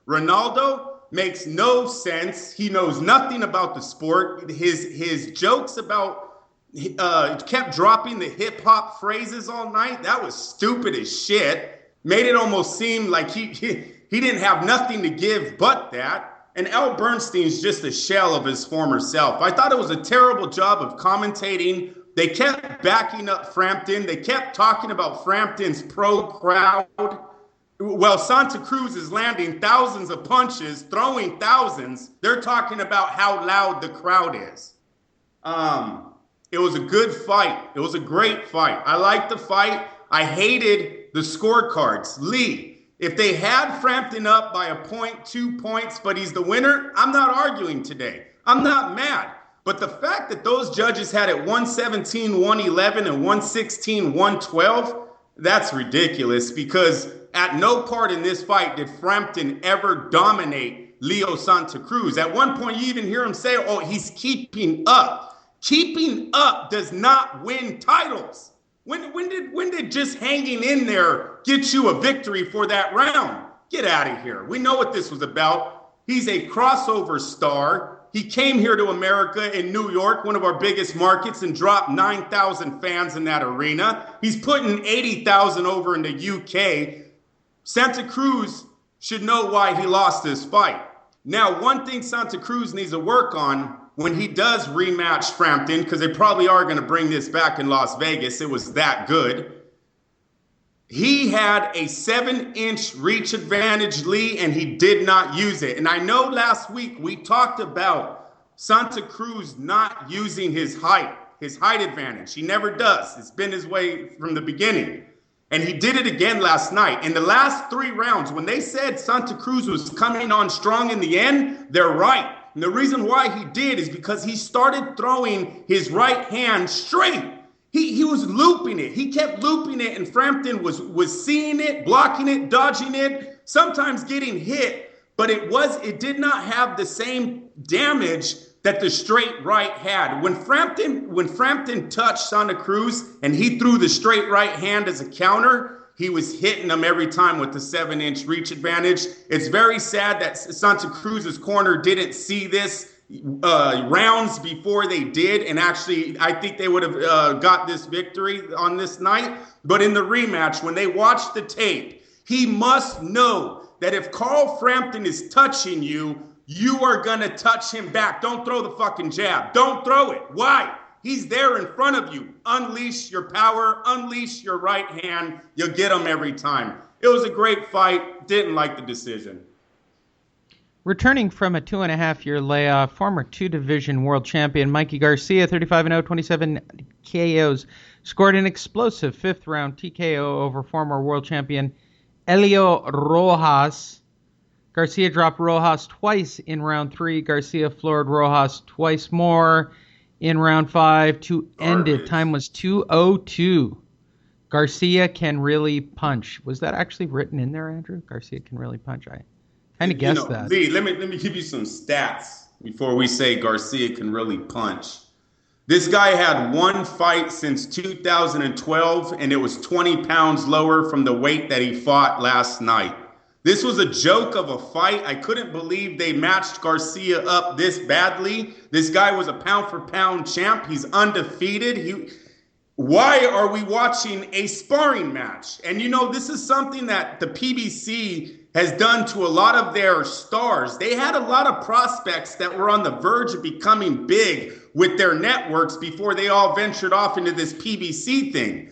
Ronaldo makes no sense. He knows nothing about the sport. His jokes about kept dropping the hip hop phrases all night. That was stupid as shit. Made it almost seem like he didn't have nothing to give but that. And Al Bernstein's just a shell of his former self. I thought it was a terrible job of commentating. They kept backing up Frampton. They kept talking about Frampton's pro crowd. Well, Santa Cruz is landing thousands of punches, throwing thousands. They're talking about how loud the crowd is. It was a good fight. It was a great fight. I liked the fight. I hated the scorecards. Lee, if they had Frampton up by a point, 2 points, but he's the winner, I'm not arguing today. I'm not mad. But the fact that those judges had it 117, 111, and 116, 112, that's ridiculous, because at no part in this fight did Frampton ever dominate Leo Santa Cruz. At one point, you even hear him say, oh, he's keeping up. Keeping up does not win titles. When did just hanging in there get you a victory for that round? Get out of here. We know what this was about. He's a crossover star. He came here to America in New York, one of our biggest markets, and dropped 9,000 fans in that arena. He's putting 80,000 over in the UK. Santa Cruz should know why he lost this fight. Now, one thing Santa Cruz needs to work on when he does rematch Frampton, because they probably are going to bring this back in Las Vegas. It was that good. He had a 7-inch reach advantage, Lee, and he did not use it. And I know last week we talked about Santa Cruz not using his height advantage. He never does. It's been his way from the beginning. And he did it again last night. In the last 3 rounds, when they said Santa Cruz was coming on strong in the end, they're right. And the reason why he did is because he started throwing his right hand straight. He was looping it. He kept looping it, and Frampton was seeing it, blocking it, dodging it, sometimes getting hit. But it did not have the same damage that the straight right had. When Frampton touched Santa Cruz and he threw the straight right hand as a counter, he was hitting them every time with the 7-inch reach advantage. It's very sad that Santa Cruz's corner didn't see this rounds before they did. And actually, I think they would have got this victory on this night. But in the rematch, when they watch the tape, he must know that if Carl Frampton is touching you, you are going to touch him back. Don't throw the fucking jab. Don't throw it. Why? He's there in front of you. Unleash your power. Unleash your right hand. You'll get him every time. It was a great fight. Didn't like the decision. Returning from a 2.5-year layoff, former 2-division world champion Mikey Garcia, 35-0, 27 KOs, scored an explosive 5th-round TKO over former world champion Elio Rojas. Garcia dropped Rojas twice in round 3. Garcia floored Rojas twice more in round 5 to end it. Time was 2:02. Garcia can really punch. Was that actually written in there, Andrew? Garcia can really punch. I kind of guessed that. Lee, let me give you some stats before we say Garcia can really punch. This guy had one fight since 2012, and it was 20 pounds lower from the weight that he fought last night. This was a joke of a fight. I couldn't believe they matched Garcia up this badly. This guy was a pound-for-pound champ. He's undefeated. Why are we watching a sparring match? And, this is something that the PBC has done to a lot of their stars. They had a lot of prospects that were on the verge of becoming big with their networks before they all ventured off into this PBC thing.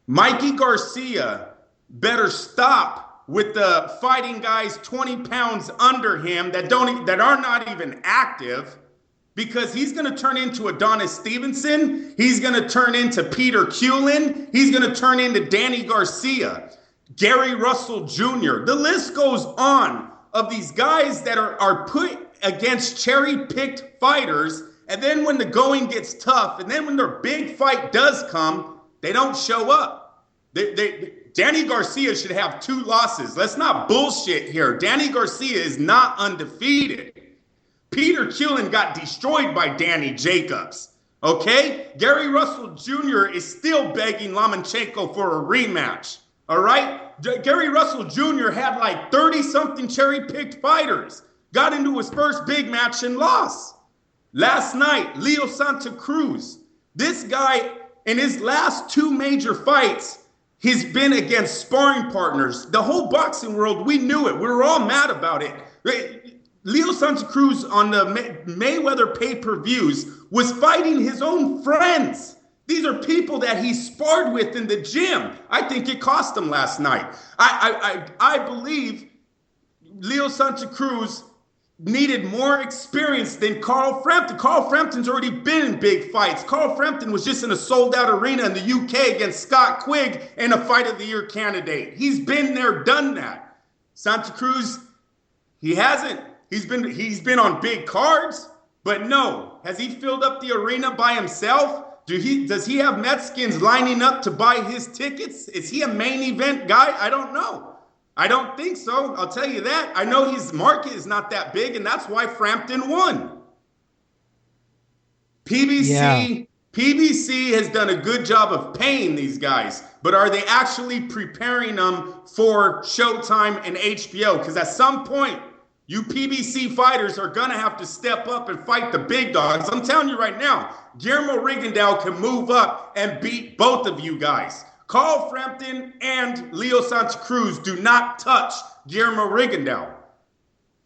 Mikey Garcia better stop with the fighting guys 20 pounds under him that are not even active, because he's going to turn into Adonis Stevenson. He's going to turn into Peter Cullen. He's going to turn into Danny Garcia, Gary Russell Jr. The list goes on of these guys that are put against cherry-picked fighters, and then when the going gets tough, and then when their big fight does come, they don't show up. Danny Garcia should have 2 losses. Let's not bullshit here. Danny Garcia is not undefeated. Peter Cullen got destroyed by Danny Jacobs. Okay? Gary Russell Jr. is still begging Lomachenko for a rematch. All right? Gary Russell Jr. had like 30-something cherry-picked fighters. Got into his first big match and lost. Last night, Leo Santa Cruz. This guy, in his last 2 major fights, he's been against sparring partners. The whole boxing world, we knew it. We were all mad about it. Leo Santa Cruz on the Mayweather pay-per-views was fighting his own friends. These are people that he sparred with in the gym. I think it cost him last night. I believe Leo Santa Cruz needed more experience than Carl Frampton. Carl Frampton's already been in big fights. Carl Frampton was just in a sold-out arena in the UK against Scott Quigg and a Fight of the Year candidate. He's been there, done that. Santa Cruz, he hasn't. He's been on big cards, but no. Has he filled up the arena by himself? Does he have Mexicans lining up to buy his tickets? Is he a main event guy? I don't know. I don't think so. I'll tell you that. I know his market is not that big, and that's why Frampton won. PBC has done a good job of paying these guys, but are they actually preparing them for Showtime and HBO? Because at some point, you PBC fighters are going to have to step up and fight the big dogs. I'm telling you right now, Guillermo Rigondeaux can move up and beat both of you guys. Carl Frampton and Leo Santa Cruz do not touch Guillermo Rigondeaux.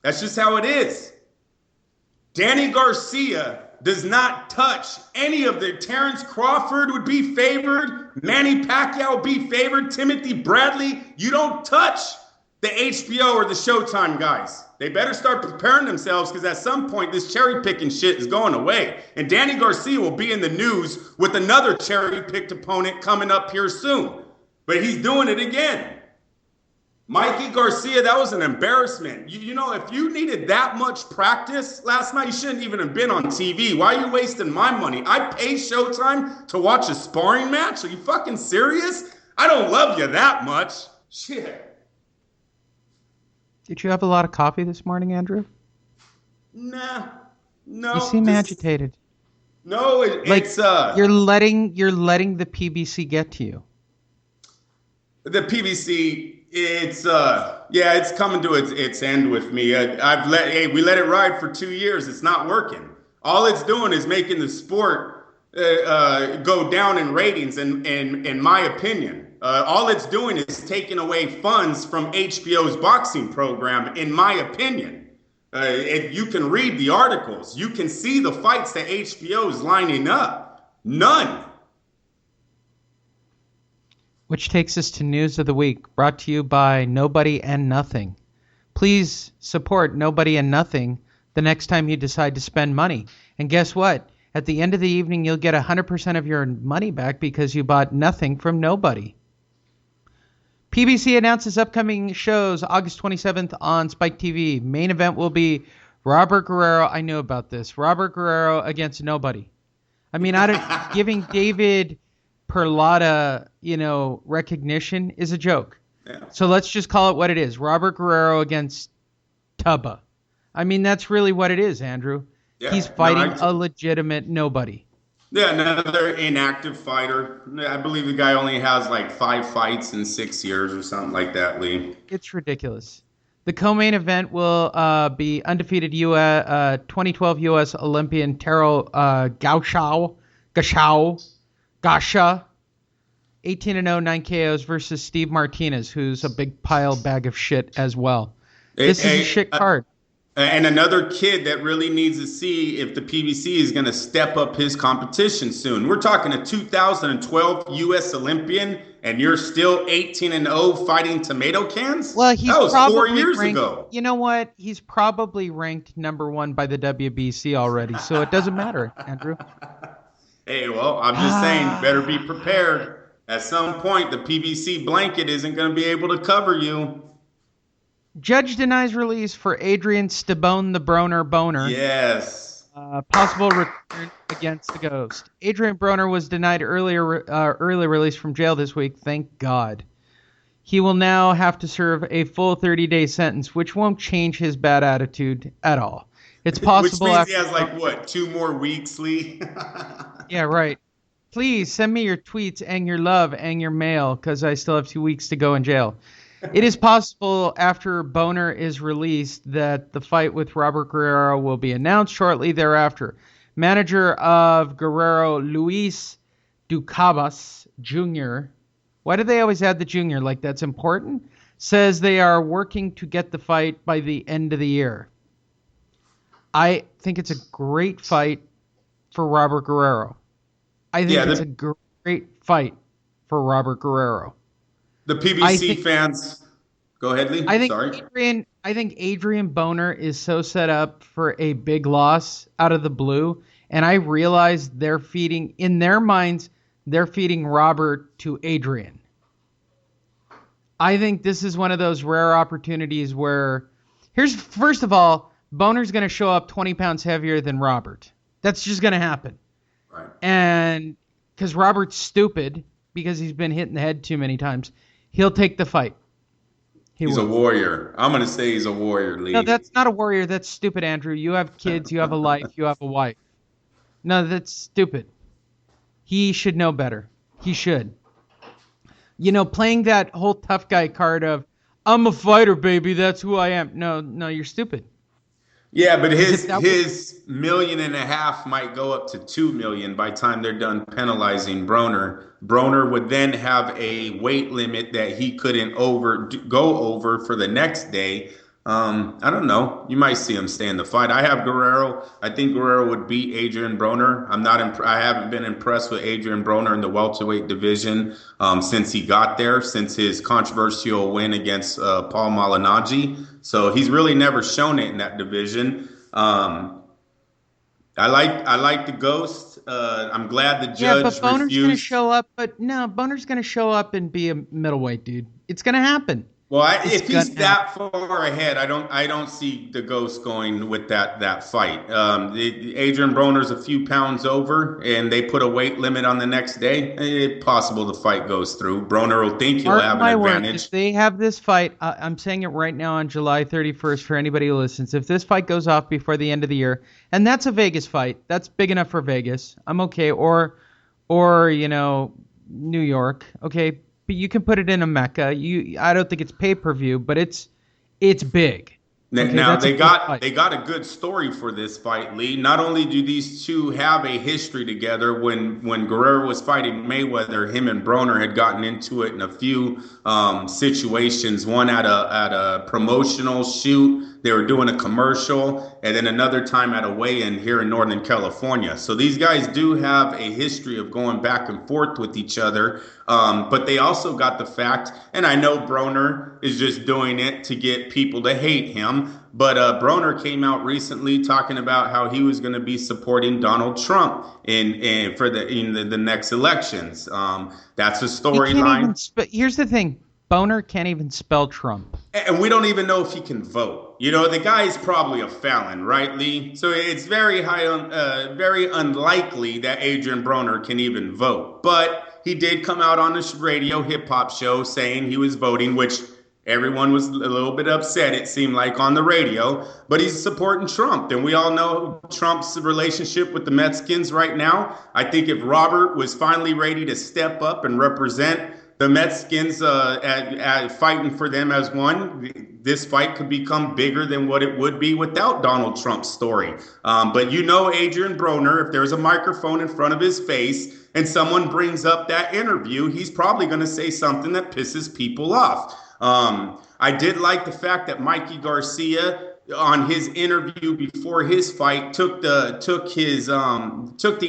That's just how it is. Danny Garcia does not touch any of the. Terrence Crawford would be favored. Manny Pacquiao would be favored. Timothy Bradley. You don't touch the HBO or the Showtime guys. They better start preparing themselves because at some point this cherry-picking shit is going away. And Danny Garcia will be in the news with another cherry-picked opponent coming up here soon. But he's doing it again. Mikey Garcia, that was an embarrassment. You know, if you needed that much practice last night, you shouldn't even have been on TV. Why are you wasting my money? I pay Showtime to watch a sparring match? Are you fucking serious? I don't love you that much. Shit. Did you have a lot of coffee this morning, Andrew? Nah, no. You seem agitated. No, it's you're letting the PBC get to you. The PBC, it's coming to its end with me. We let it ride for 2 years. It's not working. All it's doing is making the sport go down in ratings. In my opinion. All it's doing is taking away funds from HBO's boxing program, in my opinion. You can read the articles. You can see the fights that HBO is lining up. None. Which takes us to News of the Week, brought to you by Nobody and Nothing. Please support Nobody and Nothing the next time you decide to spend money. And guess what? At the end of the evening, you'll get 100% of your money back because you bought nothing from nobody. PBC announces upcoming shows August 27th on Spike TV. Main event will be Robert Guerrero. I knew about this. Robert Guerrero against nobody. I mean, giving David Perlotta, recognition is a joke. Yeah. So let's just call it what it is. Robert Guerrero against Tubba. I mean, that's really what it is, Andrew. Yeah, he's fighting a legitimate nobody. Yeah, another inactive fighter. I believe the guy only has like 5 fights in 6 years or something like that, Lee. It's ridiculous. The co-main event will be undefeated 2012 U.S. Olympian Taro Gasha, 18-0, 9 KOs versus Steve Martinez, who's a big bag of shit as well. This is a shit card. And another kid that really needs to see if the PBC is going to step up his competition soon. We're talking a 2012 U.S. Olympian, and you're still 18-0 fighting tomato cans? Well, that was 4 years ago. You know what? He's probably ranked number 1 by the WBC already, so it doesn't matter, Andrew. Hey, well, I'm just saying, better be prepared. At some point, the PBC blanket isn't going to be able to cover you. Judge denies release for Adrian Stabone the Broner Boner. Yes. Possible return against the Ghost. Adrian Broner was denied early release from jail this week. Thank God. He will now have to serve a full 30-day sentence, which won't change his bad attitude at all. It's possible. Which means he has 2 more weeks, Lee. Yeah, right. please send me your tweets and your love and your mail because I still have 2 weeks to go in jail. It is possible after Boner is released that the fight with Robert Guerrero will be announced shortly thereafter. Manager of Guerrero, Luis Ducabas Jr., why do they always add the junior like that's important? Says they are working to get the fight by the end of the year. I think it's a great fight for Robert Guerrero. I think it's a great fight for Robert Guerrero. The PBC fans, go ahead, Lee. I think Adrian Boner is so set up for a big loss out of the blue, and I realize they're feeding Robert to Adrian. I think this is one of those rare opportunities where, first of all, Boner's going to show up 20 pounds heavier than Robert. That's just going to happen. Right. And because Robert's stupid, because he's been hit in the head too many times, he'll take the fight. He's a warrior. I'm going to say he's a warrior, Lee. No, that's not a warrior. That's stupid, Andrew. You have kids. You have a life. You have a wife. No, that's stupid. He should know better. He should. Playing that whole tough guy card of, I'm a fighter, baby. That's who I am. No, you're stupid. Yeah, but his $1.5 million might go up to $2 million by the time they're done penalizing Broner. Broner would then have a weight limit that he couldn't go over for the next day. I don't know. You might see him stay in the fight. I have Guerrero. I think Guerrero would beat Adrian Broner. I haven't been impressed with Adrian Broner in the welterweight division since he got there, since his controversial win against Paul Malignaggi. So he's really never shown it in that division. I like the Ghost. I'm glad the judge refused. Yeah, but Boner's going to show up. But no, Boner's going to show up and be a middleweight, dude. It's going to happen. Well, if he's that far ahead, I don't see the Ghost going with that fight. Adrian Broner's a few pounds over, and they put a weight limit on the next day. It's possible the fight goes through. Broner will think he'll have an advantage. If they have this fight, I'm saying it right now on July 31st for anybody who listens. If this fight goes off before the end of the year, and that's a Vegas fight, that's big enough for Vegas. I'm okay. Or New York. Okay. But you can put it in a Mecca. I don't think it's pay-per-view, but it's big. Okay, now they got a good story for this fight, Lee. Not only do these two have a history together, when Guerrero was fighting Mayweather, him and Broner had gotten into it in a few situations. One at a promotional shoot. They were doing a commercial, and then another time at a weigh-in here in Northern California. So these guys do have a history of going back and forth with each other. But they also got the fact, and I know Broner is just doing it to get people to hate him, but Broner came out recently talking about how he was going to be supporting Donald Trump in the next elections. That's a storyline. But here's the thing. Boner can't even spell Trump. And we don't even know if he can vote. The guy is probably a felon, right, Lee? So it's very very unlikely that Adrian Broner can even vote. But he did come out on this radio hip-hop show saying he was voting, which everyone was a little bit upset, it seemed like, on the radio. But he's supporting Trump. And we all know Trump's relationship with the Mexicans right now. I think if Robert was finally ready to step up and represent the Mexicans at fighting for them as one, this fight could become bigger than what it would be without Donald Trump's story. But Adrian Broner, if there's a microphone in front of his face and someone brings up that interview, he's probably going to say something that pisses people off. I did like the fact that Mikey Garcia, on his interview before his fight, took the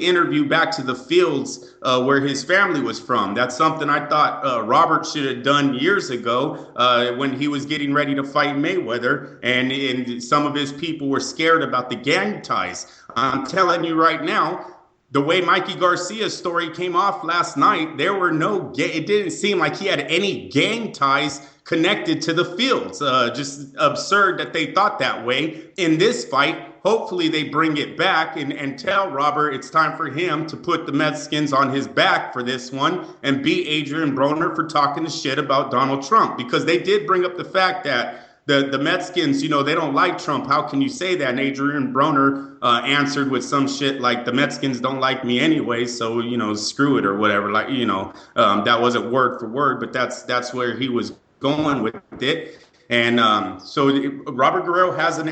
interview back to the fields where his family was from. That's something I thought Robert should have done years ago when he was getting ready to fight Mayweather, and some of his people were scared about the gang ties. I'm telling you right now, the way Mikey Garcia's story came off last night, there were it didn't seem like he had any gang ties connected to the fields. Just absurd that they thought that way. In this fight, hopefully they bring it back and tell Robert it's time for him to put the Mexicans on his back for this one and beat Adrian Broner for talking shit about Donald Trump. Because they did bring up the fact that the Mexicans, they don't like Trump. How can you say that? And Adrian Broner answered with some shit like, the Mexicans don't like me anyway, so screw it or whatever. Like, that wasn't word for word, but that's where he was going with it. And so Robert Guerrero has an